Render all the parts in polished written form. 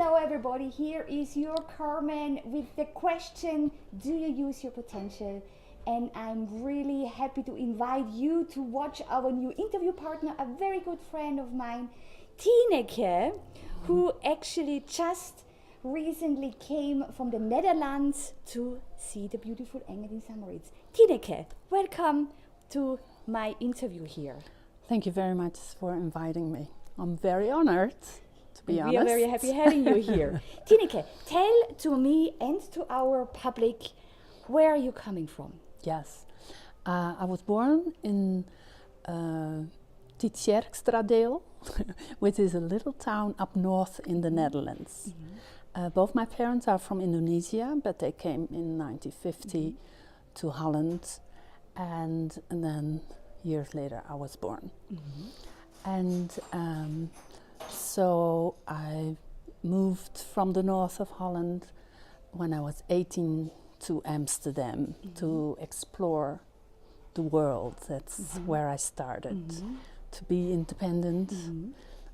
Hello everybody, here is your Carmen with the question, do you use your potential? And I'm really happy to invite you to watch our new interview partner, a very good friend of mine, Tineke, who actually just recently came from the Netherlands to see the beautiful Engel in Samoritz. Tineke, welcome to my interview here. Thank you very much for inviting me. I'm very honored, to be honest. We are very happy having you here. Tineke, tell to me and to our public, where are you coming from? Yes, I was born in Tietjerkstradeel, which is a little town up north in the Netherlands. Both my parents are from Indonesia, but they came in 1950 to Holland, and then years later I was born. And so I moved from the north of Holland when I was 18 to Amsterdam to explore the world. That's where I started to be independent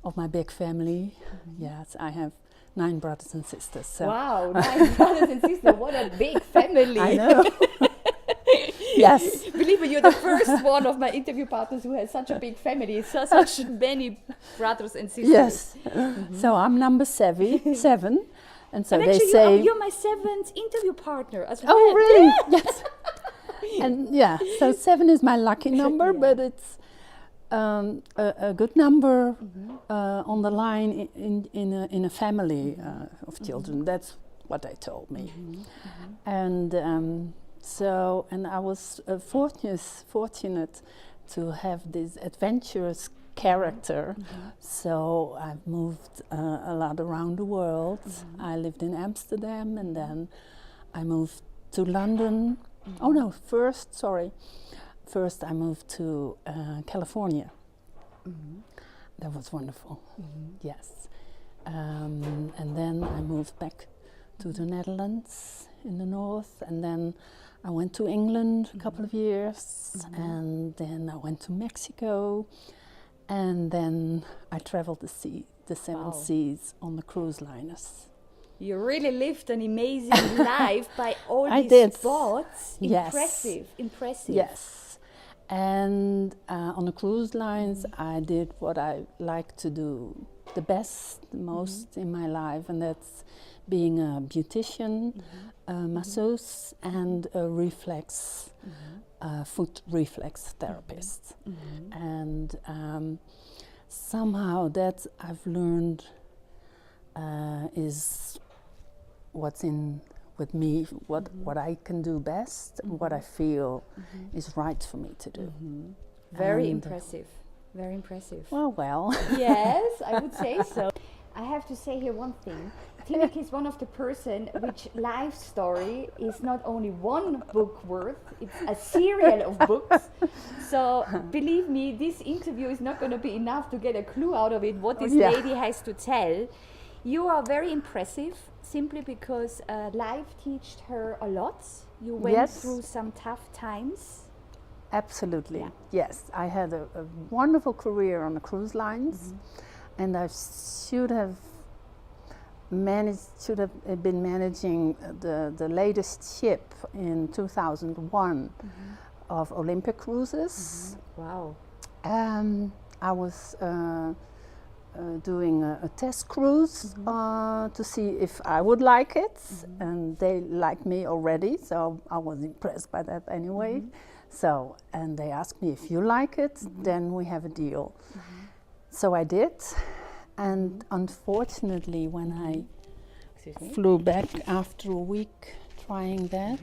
of my big family. Yes, I have 9 brothers and sisters. So Wow, 9 brothers and sisters, what a big family. I know. Yes. Believe me, you're the first one of my interview partners who has such a big family, such many brothers and sisters. Yes. So I'm number 7, and so And they actually, say. you're my 7th interview partner as well. Oh, really? Yes. And yeah, so 7 is my lucky number, but it's a good number on the line in a family of children. That's what they told me. And so I was fortunate to have this adventurous character. So I've moved a lot around the world. I lived in Amsterdam, and then I moved to London. Oh no, first I moved to California. That was wonderful. Yes. And then I moved back to the Netherlands in the north, and then I went to England a couple of years, and then I went to Mexico, and then I traveled the 7 seas on the cruise liners. You really lived an amazing life by all I these did. spots. Yes. Impressive. Yes. And on the cruise lines, I did what I like to do the best, the most in my life, and that's being a beautician, a masseuse, and a foot reflex therapist. And somehow that I've learned is what's in with me, what I can do best, and what I feel is right for me to do. Very impressive. Very impressive. Well. Yes, I would say so. I have to say here one thing. Tineke is one of the person which life story is not only one book worth, it's a serial of books. So believe me, this interview is not going to be enough to get a clue out of it what this lady has to tell. You are very impressive simply because life taught her a lot. You went through some tough times. Absolutely, Yeah. yes. I had a wonderful career on the cruise lines, and I should have been managing the latest ship in 2001 of Olympic cruises. Wow. I was doing a test cruise to see if I would like it, and they liked me already, so I was impressed by that anyway. So, and they asked me, if you like it, then we have a deal. So I did, and unfortunately when I flew back after a week trying that,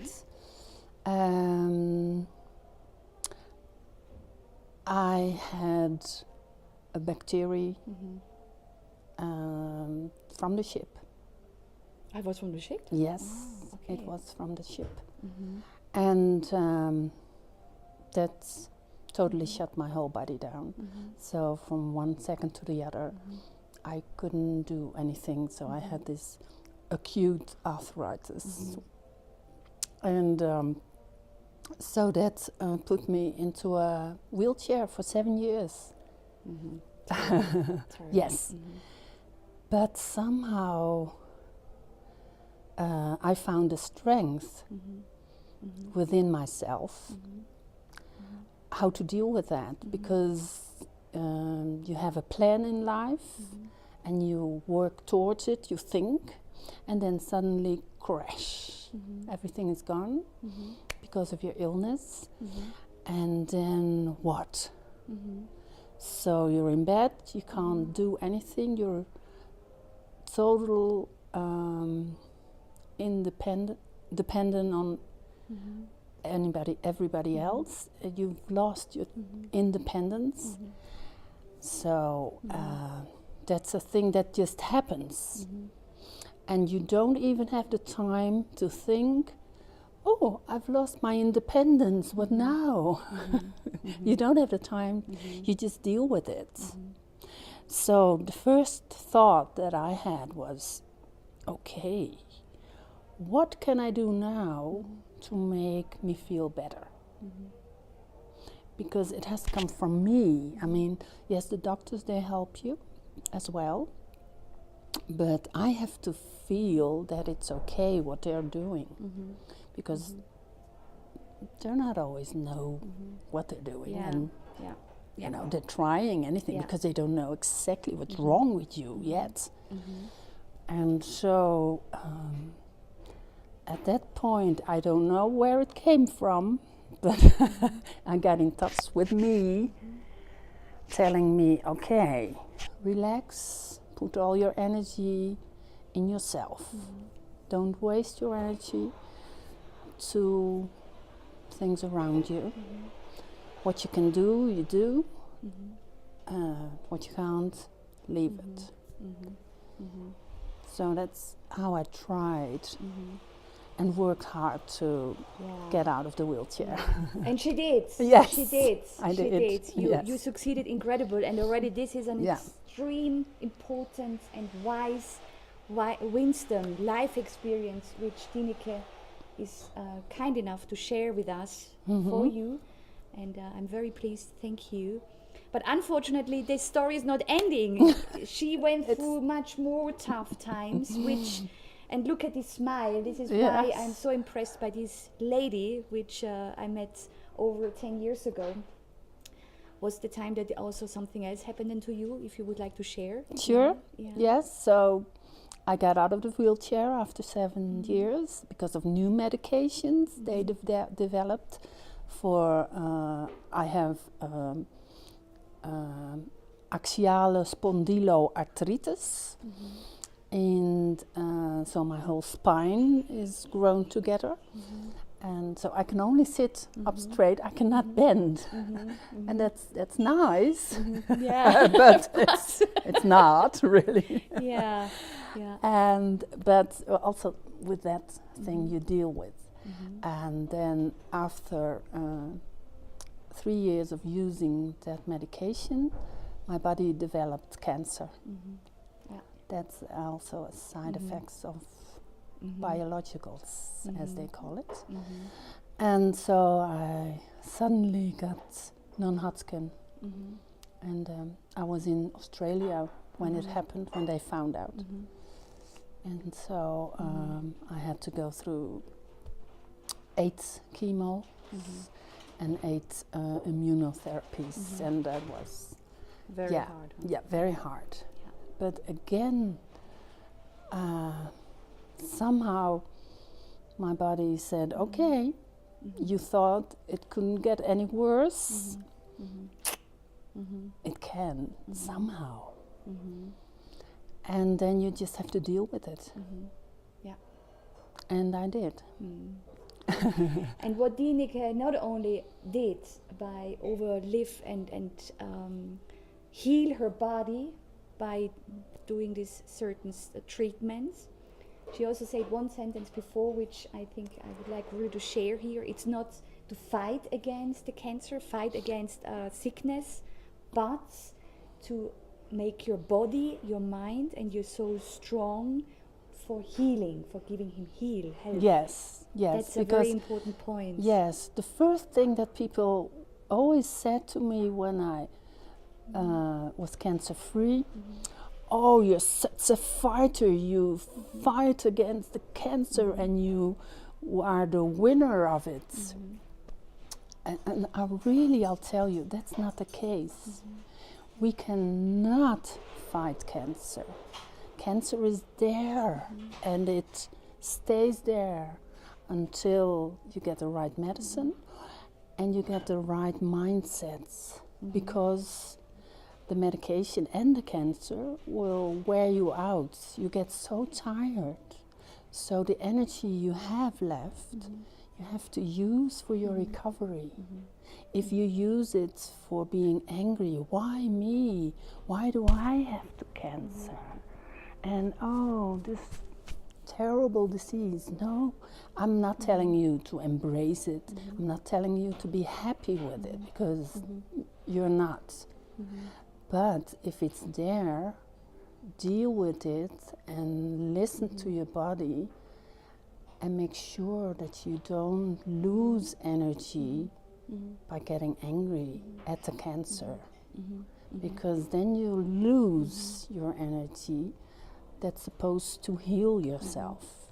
I had a bacteria from the ship. I was from the ship? Yes, okay. It was from the ship. And that totally shut my whole body down. So from one second to the other, I couldn't do anything. So I had this acute arthritis. And so that put me into a wheelchair for 7 years. Terrible. Yes. but somehow I found a strength within myself how to deal with that, because you have a plan in life and you work towards it, you think, and then suddenly crash. Everything is gone because of your illness. And then what? So you're in bed, you can't do anything, you're total dependent on everybody else. You've lost your independence. So that's a thing that just happens. And you don't even have the time to think, oh, I've lost my independence, what now? You don't have the time, you just deal with it. So the first thought that I had was, okay, what can I do now to make me feel better? Because it has to come from me. I mean, yes, the doctors, they help you as well, but I have to feel that it's okay what they're doing, because they're not always know what they're doing, and you know, they're trying anything because they don't know exactly what's wrong with you yet. And so at that point, I don't know where it came from, but I got in touch with me, telling me, okay, relax, put all your energy in yourself. Don't waste your energy to things around you. What you can do, you do. What you can't, leave it. So that's how I tried and worked hard to get out of the wheelchair. And she did. Yes, she did. I she did. You succeeded, incredible. And already this is an extreme important and wise wisdom, life experience, which Tineke is kind enough to share with us for you. And I'm very pleased, thank you. But unfortunately, this story is not ending. She went through much more tough times, and look at this smile. This is why I'm so impressed by this lady, which I met over 10 years ago. Was the time that also something else happened to you, if you would like to share? Sure, yes. So I got out of the wheelchair after 7 years because of new medications they developed for, I have axiale spondyloarthritis, and so my whole spine is grown together, and so I can only sit up straight. I cannot bend, and that's nice. But it's not really. And but also with that thing you deal with, and then after 3 years of using that medication, my body developed cancer. That's also a side effects of biologicals, as they call it. And so I suddenly got non-Hodgkin, and I was in Australia when it happened, when they found out. And so I had to go through 8 chemo and 8 immunotherapies, and that was very hard. Very hard. But again, somehow my body said, okay, you thought it couldn't get any worse. It can, somehow. And then you just have to deal with it. And I did. And what Tineke not only did by overlive and heal her body by doing these certain treatments, she also said one sentence before, which I think I would like really to share here. It's not to fight against the cancer, fight against sickness, but to make your body, your mind and your soul strong for healing, for giving him health. Yes. That's a very important point. Yes, the first thing that people always said to me when I was cancer free, oh, you're such a fighter, you fight against the cancer and you are the winner of it. And I'll tell you, that's not the case. We cannot fight cancer. Cancer is there and it stays there until you get the right medicine and you get the right mindsets, because the medication and the cancer will wear you out. You get so tired. So the energy you have left, you have to use for your recovery. If you use it for being angry, why me? Why do I have the cancer? And oh, this terrible disease. No, I'm not telling you to embrace it. I'm not telling you to be happy with it, because you're not. But if it's there, deal with it and listen to your body and make sure that you don't lose energy by getting angry at the cancer. Because then you lose your energy that's supposed to heal yourself.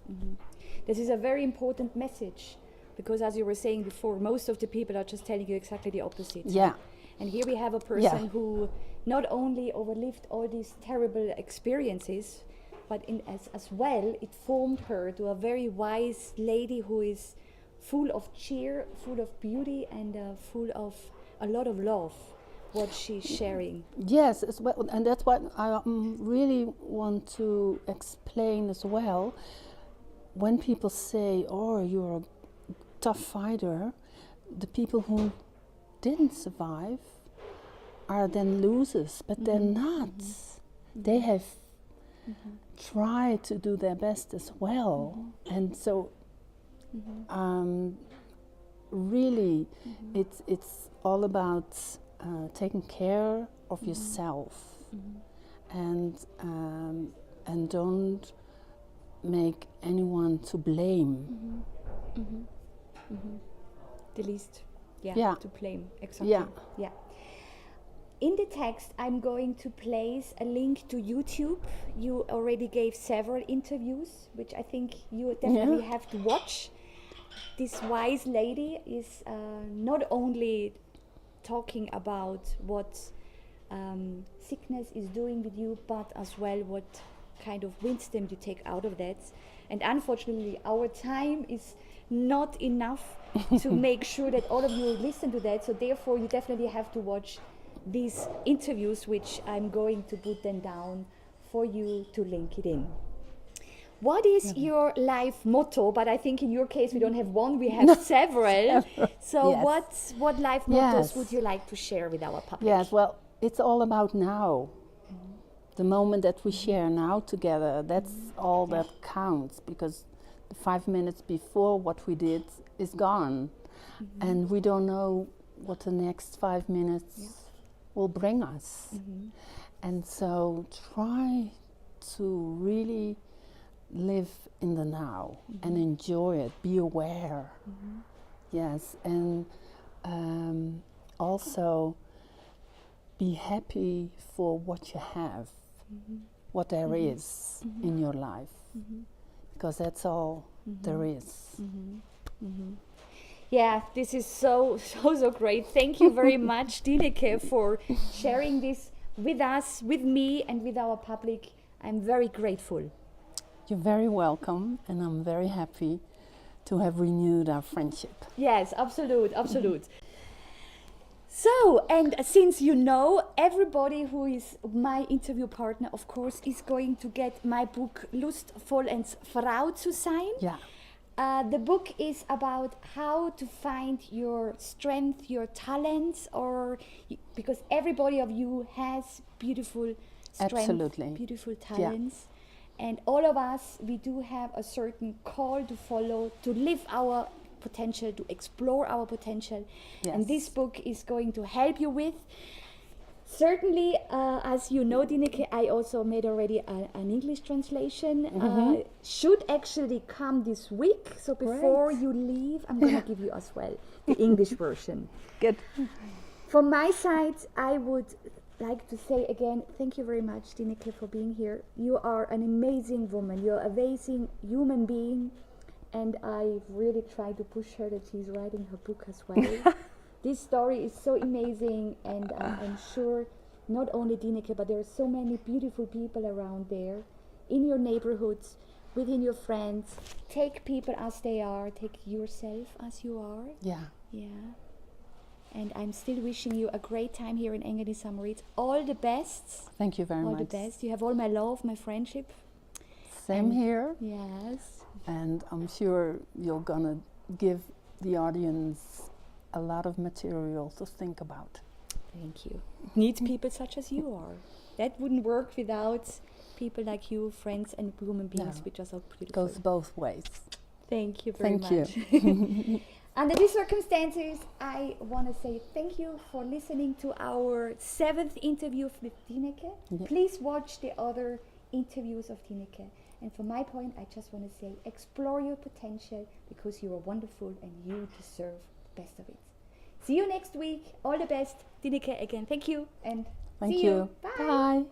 This is a very important message, because as you were saying before, most of the people are just telling you exactly the opposite. Yeah. And here we have a person who not only overlived all these terrible experiences, but as well, it formed her to a very wise lady who is full of cheer, full of beauty, and full of a lot of love, what she's sharing. Yes, as well, and that's what I really want to explain as well. When people say, oh, you're a tough fighter, the people who didn't survive are then losers, but they're not. They have tried to do their best as well. And so really it's all about taking care of yourself, and don't make anyone to blame. The least, to blame, exactly. Yeah. In the text, I'm going to place a link to YouTube. You already gave several interviews, which I think you definitely have to watch. This wise lady is not only talking about what sickness is doing with you, but as well what kind of wisdom you take out of that. And unfortunately, our time is not enough to make sure that all of you listen to that. So therefore, you definitely have to watch these interviews, which I'm going to put them down for you to link it in. What is your life motto? But I think in your case we don't have one, we have several. So what life mottos would you like to share with our public? Yes, well, it's all about now. The moment that we share now together, that's all that counts, because the 5 minutes before what we did is gone. And we don't know what the next 5 minutes will bring us. And so try to really live in the now and enjoy it, be aware. Yes, and also be happy for what you have, what there is in your life, because that's all there is. Yeah, this is so great. Thank you very much, Tineke, for sharing this with us, with me, and with our public. I'm very grateful. You're very welcome, and I'm very happy to have renewed our friendship. Yes, absolute. So, and since you know, everybody who is my interview partner, of course, is going to get my book Lust, Vollends Frau zu sein. Yeah. The book is about how to find your strength, your talents, because everybody of you has beautiful strength, beautiful talents. And all of us, we do have a certain call to follow, to live our potential, to explore our potential. Yes. And this book is going to help you with. Certainly, as you know, Tineke, I also made already an English translation. Should actually come this week. So before you leave, I'm going to give you as well the English version. Good. From my side, I would like to say again, thank you very much, Tineke, for being here. You are an amazing woman. You're an amazing human being. And I really try to push her that she's writing her book as well. This story is so amazing, and I'm sure not only Tineke, but there are so many beautiful people around there, in your neighborhoods, within your friends. Take people as they are. Take yourself as you are. Yeah. Yeah. And I'm still wishing you a great time here in Engedi Summer. All the best. Thank you very much. All the best. You have all my love, my friendship. Same here. Yes. And I'm sure you're gonna give the audience a lot of material to think about. Thank you. Need people such as you are. That wouldn't work without people like you, friends and human beings, No. which are so beautiful. Goes both ways. Thank you very Thank much. you. Under these circumstances, I want to say thank you for listening to our 7th interview with Tineke. Yeah. Please watch the other interviews of Tineke. And from my point, I just want to say, explore your potential, because you are wonderful and you deserve the best of it. See you next week. All the best. Tineke again. Thank you. And Thank see you. Bye. Bye.